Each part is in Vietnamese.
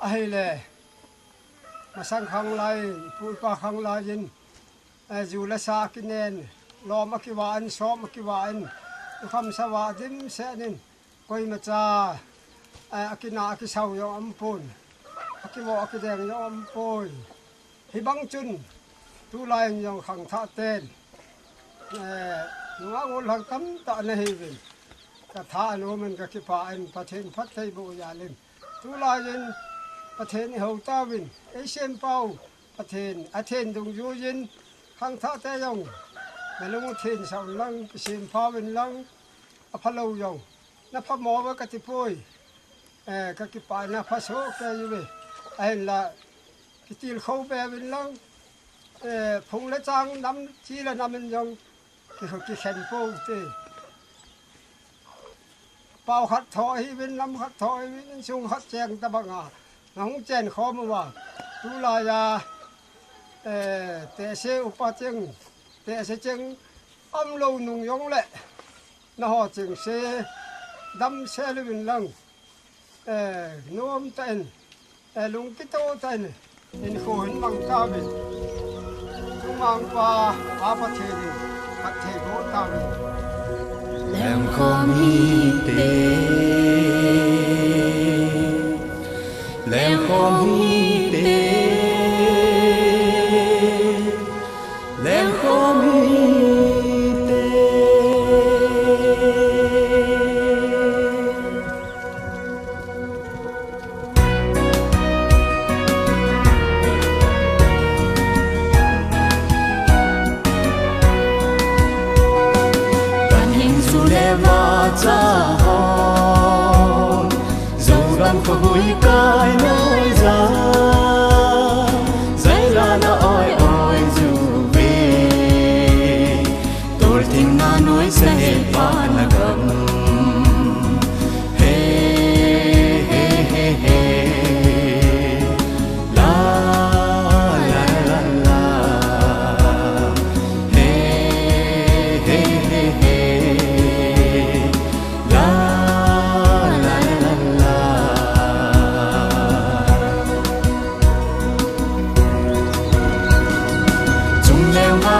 hay lệ mà sang khang lai pui pa khang lai in dù là sa cái nền lo mà cái vạn so mà cái vạn không sa vạn dim sẽ nên coi mà cha cái na cái sau yo âm pun cái võ cái đèn yo âm poi hi băng chun tu lai yo khang tha tên nó ngôn hàng tấm tạ này về cả thà nó mình cái pa anh pa thêm phát thấy bộ nhà lên tu lai in pa thêm hậu ta vin Asian pau pa thêm dung du in khang tha tế yong mà nó thêm sau lăng cái xiêm pha vin lăng apalo yong nó pha mò với cái tipoi cái pa na pha số cái gì vậy anh là cái tiền khâu về vin lăng phùng lấy trang năm chỉ là năm mình yong cái khen phố thế bao khát thoi bên lâm khát thoi bên sung khát chèn ta bằng nó không chèn khó mà vào tu là ya tệ xe upa chừng tệ xe chừng âm lâu nung yong lệ nó họ chừng xe đâm xe lên bên lăng nuông tên lung cái tô tên nên khổ hình bằng ta bên chúng mang qua apa thế đi hạt thế gỗ ta bên làm khó mi tê làm khó mi tê làm khó mi tê cha hồn dẫu gan khó hối cay nói ra giấy là nó oi oi dù về tôi tình na nói sẽ phá là gầm he he he he la la la la he he he he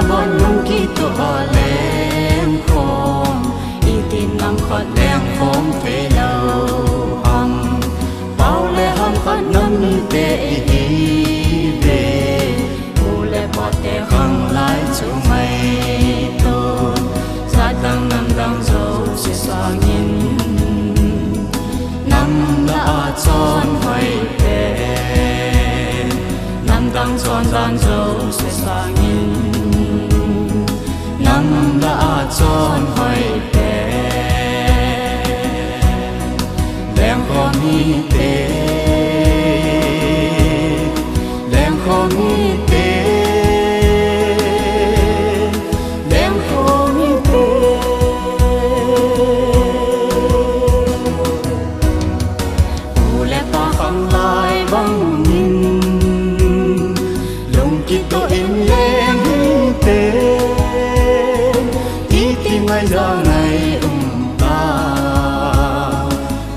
bọn nung kí tụ họ lên khom y tin nằm khót đèn khom phê lâu hầm bao lệ hầm khót nấm như tê y về u lệ bọt tê khăng lại chú mây tôn giá tăng nằm đang dấu sẽ xóa nhìn nằm đã tròn hoài về nằm đang tròn đang dấu sẽ xóa nhìn nằm đã tròn hoài bé đêm khó mi tê đêm khó mi tê đêm khó mi tê u lẽ pa khăng lại băng nhìn lùng kít tôi em lên tê ngày ra ngày ta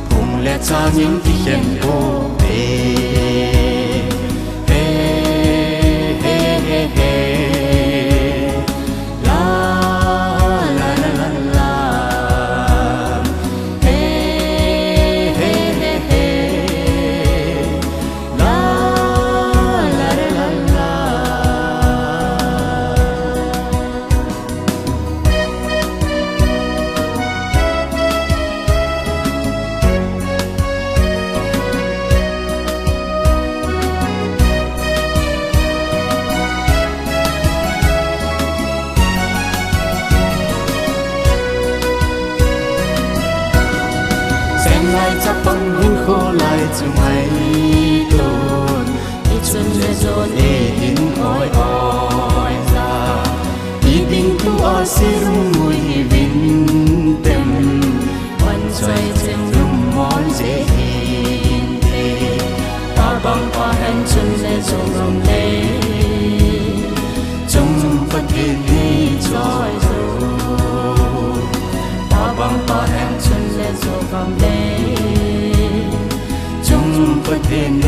cùng lẽ cha những tí khen vô bề he he he he la la la la la he he he he la la la la lại chắc băng hình khô lại dù mây tồn đi xuân dễ dồn ê hình oi oi ra đi bình tu ở xí rung mùi vinh tem quan xoay trên rung món dễ hình tê ta băng qua hành xuân dễ dồn rồng lê trong phật hiền đi trôi rồi ta băng qua hành xuân dễ dồn rồng lê Phật hiền